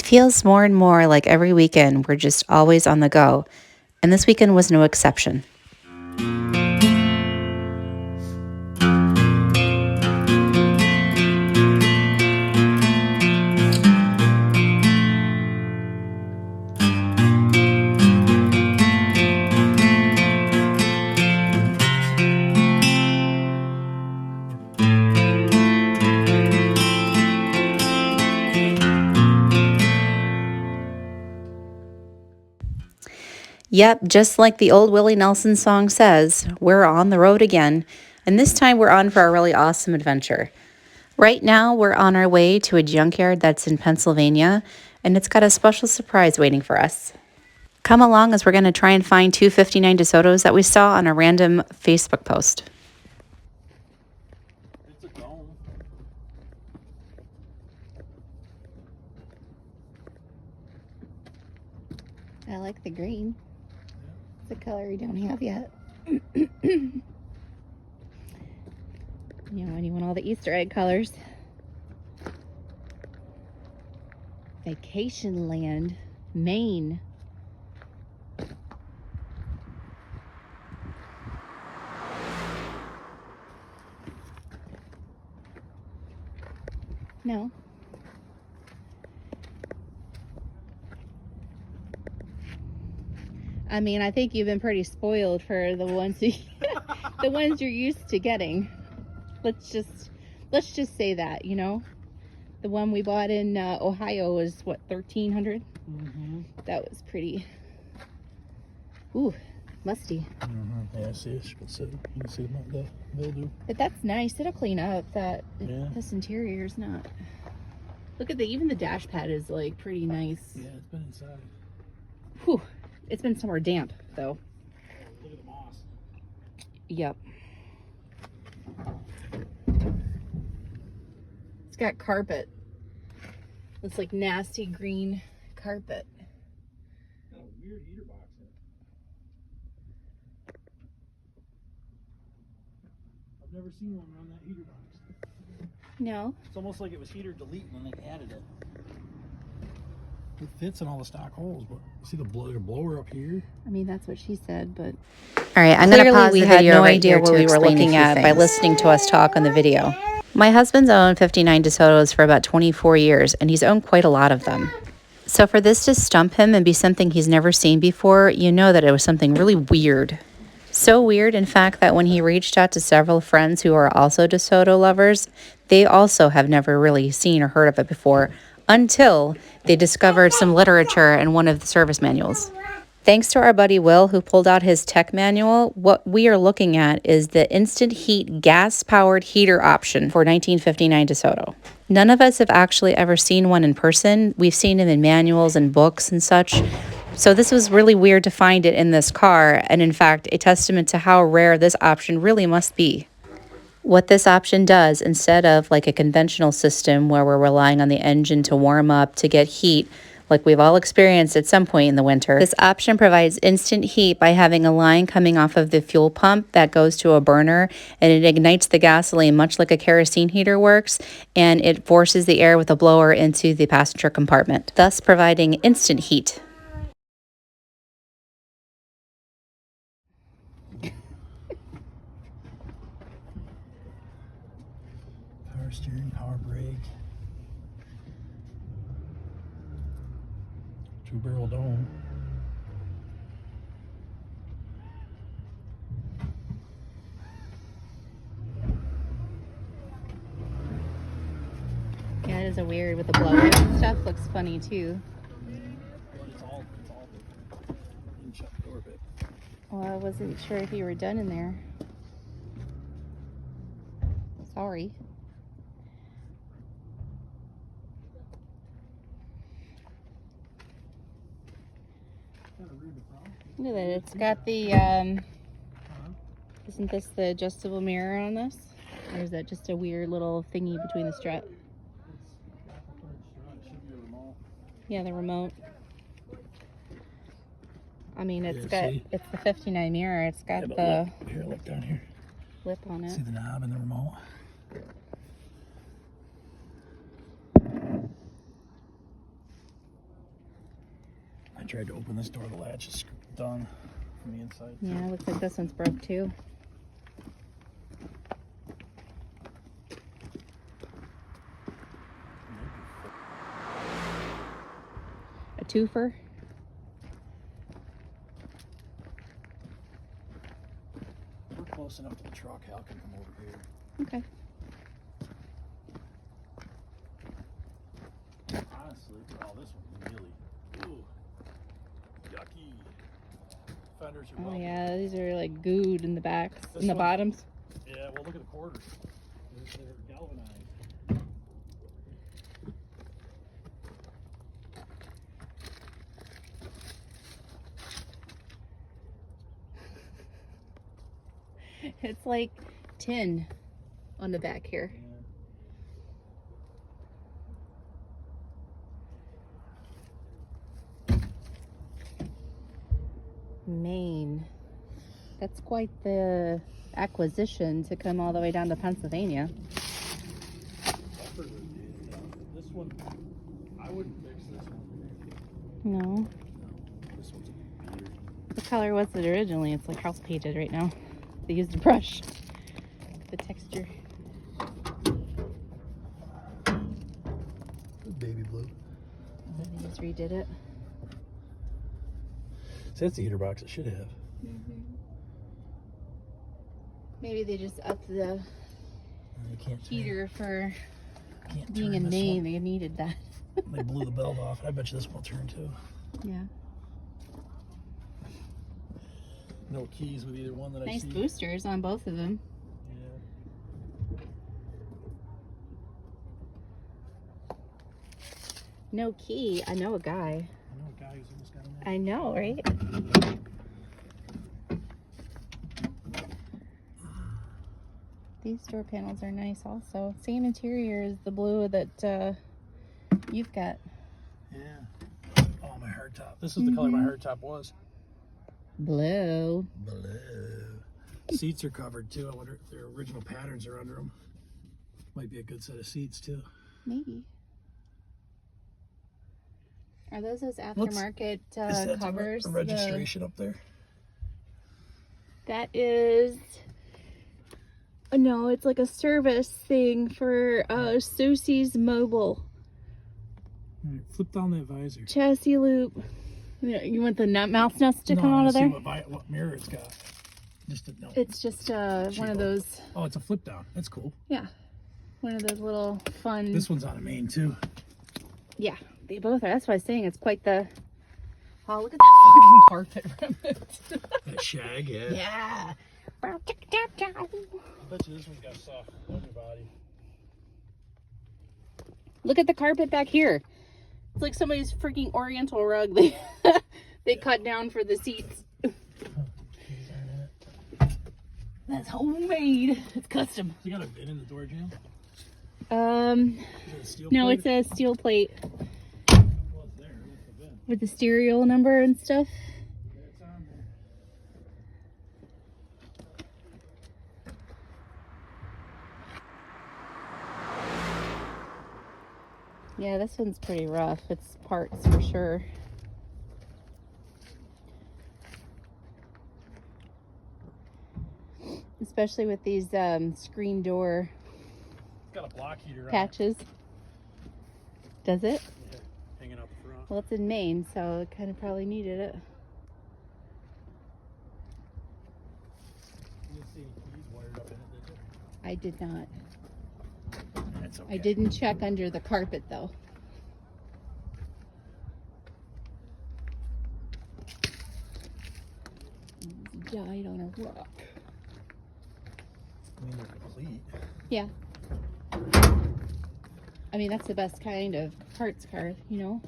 feels more and more like every weekend we're just always on the go, and this weekend was no exception. Yep, just like the old Willie Nelson song says, we're on the road again, and this time we're on for a really awesome adventure. Right now, we're on our way to a junkyard that's in Pennsylvania, and it's got a special surprise waiting for us. Come along as we're going to try and find 259 Desotos that we saw on a random Facebook post. It's a dome. I like the green. It's a color we don't have yet. When you want all the Easter egg colors. Vacation land, Maine. No. I mean, I think you've been pretty spoiled for the ones the ones you're used to getting. Let's just say that, you know. The one we bought in Ohio was what, 1,300? Mm-hmm. That was pretty. Ooh, musty. Mm-hmm. Yeah, see, you can see the mildew. But that's nice. It'll clean up. This interior is not. Look at even the dash pad is like pretty nice. Yeah, it's been inside. Whew. It's been somewhere damp though. Look at the moss. Yep. It's got carpet. It's like nasty green carpet. Got a weird heater box in it. I've never seen one around that heater box. No. It's almost like it was heater delete when they added it. It fits in all the stock holes, but you see the blower up here? I mean, that's what she said, but... All right, I'm going to pause the video. We had no idea what we were looking at by listening to us talk on the video. My husband's owned 59 Desotos for about 24 years, and he's owned quite a lot of them. So for this to stump him and be something he's never seen before, you know that it was something really weird. So weird, in fact, that when he reached out to several friends who are also Desoto lovers, they also have never really seen or heard of it before, until they discovered some literature in one of the service manuals. Thanks to our buddy Will, who pulled out his tech manual, what we are looking at is the instant heat gas-powered heater option for 1959 Desoto. None of us have actually ever seen one in person. We've seen them in manuals and books and such. So this was really weird to find it in this car, and in fact, a testament to how rare this option really must be. What this option does, instead of like a conventional system where we're relying on the engine to warm up to get heat, like we've all experienced at some point in the winter, this option provides instant heat by having a line coming off of the fuel pump that goes to a burner, and it ignites the gasoline much like a kerosene heater works, and it forces the air with a blower into the passenger compartment, thus providing instant heat. Power steering, power brake. Two-barrel dome. Yeah, it is a weird with the blower and stuff. Looks funny too. But it's all didn't shut the door a bit. Well, I wasn't sure if you were done in there. Sorry. Look at that. It's got the, isn't this the adjustable mirror on this? Or is that just a weird little thingy between the strut? Yeah, the remote. I mean, it's it's the 59 mirror. It's got the... Here, look down here. Lip on it. See the knob and the remote? tried to open this door, the latch is done from the inside. Yeah, looks like this one's broke too. A twofer. We're close enough to the truck. Hal can come over here. Okay. Honestly, oh, this one's really, ooh, yucky. Fenders are Oh welded. yeah, these are like gooed in the backs, This in the one- bottoms. Yeah, well, look at the quarters. They're galvanized. It's like tin on the back here. Maine. That's quite the acquisition to come all the way down to Pennsylvania. This one, I wouldn't fix this one. No. This one's a beater. What color was it originally? It's like house painted right now. They used a brush. The texture. Baby blue. They just redid it. See, that's the heater box it should have. Maybe they just upped the You can't heater for can't being turn in this Maine. one. They needed that. They blew the belt off. I bet you this one will turn too. Yeah. No keys with either one that I Nice see. boosters on both of them. Yeah. No key. I know a guy. I know a guy who's almost got in there. I know, right? These door panels are nice also. Same interior as the blue that you've got. Yeah. Oh, my hardtop. This is the color my hardtop was. Blue. Blue. Seats are covered too. I wonder if their original patterns are under them. Might be a good set of seats too. Maybe. Are those aftermarket Is that covers? the registration up there? That is... No, it's like a service thing for Susie's Mobile. All right, flip down that visor. Chassis loop. You want the mouse nest to come out of there? See what mirror it's got. Just to know. It's just one of those. Oh, it's a flip down. That's cool. Yeah, one of those little fun. This one's on a main too. Yeah, they both are. That's why I was saying it's quite the. Oh, look at that fucking carpet remnant. That shag, yeah. Yeah. I bet you this one's got soft underbody. Look at the carpet back here. It's like somebody's freaking oriental rug they cut down for the seats. That's homemade. It's custom. You got a VIN in the door jam? No, it's a steel plate Well, it's there. That's the VIN. with the serial number and stuff. Yeah, it's on there. Yeah, this one's pretty rough. It's parts for sure. Especially with these screen door It's got a block heater on patches. Does it? it. Yeah, hanging out the front. Well, it's in Maine, so it kind of probably needed it. You didn't see any keys wired up in it, did you? I did not. That's okay. I didn't check under the carpet, though. Died on a rock. I mean, they're complete. Yeah. I mean, that's the best kind of parts car, you know?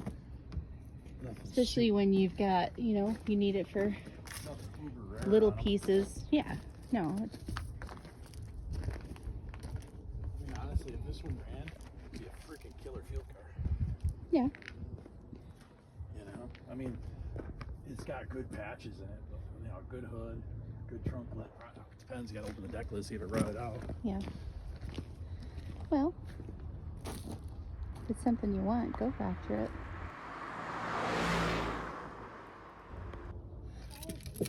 Nothing's Especially when you've got, you know, you need it for nothing uber rare little on 'em. pieces. Yeah. No. I mean, honestly, if this one ran, it'd be a freaking killer field car. Yeah. You know? I mean, it's got good patches in it, but, you know, good hood, good trunk lid. Depends, you gotta open the deck lid, see if it rotted out. Yeah. Well, if it's something you want, go after it.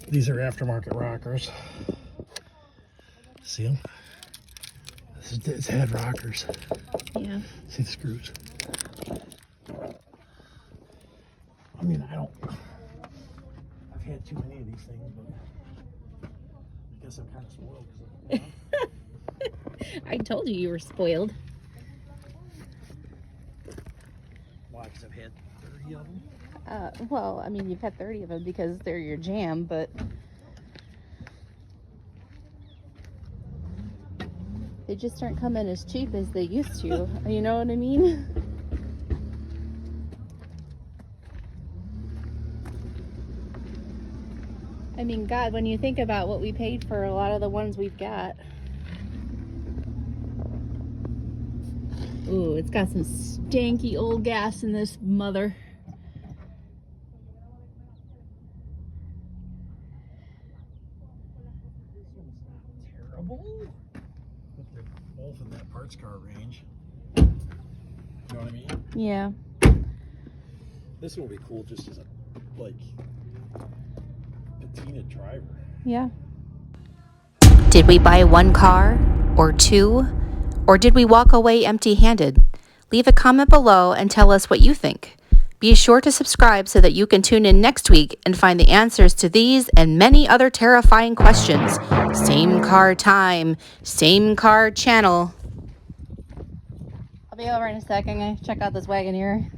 These are aftermarket rockers. See them? It's head rockers. Yeah. See the screws? I mean, I've had too many of these things, but I guess I'm kind of spoiled. I told you were spoiled. Why? Because I've had 30 of them? Well, I mean, you've had 30 of them because they're your jam, but they just aren't coming as cheap as they used to. You know what I mean? I mean, God, when you think about what we paid for a lot of the ones we've got. Ooh, it's got some stanky old gas in this mother. This one's not terrible. But they're both in that parts car range. You know what I mean? Yeah. This one would be cool just as a, like, patina driver. Yeah. Did we buy one car or two? Or did we walk away empty-handed? Leave a comment below and tell us what you think. Be sure to subscribe so that you can tune in next week and find the answers to these and many other terrifying questions. Same car time, same car channel. I'll be over in a second. I'm gonna check out this wagon here.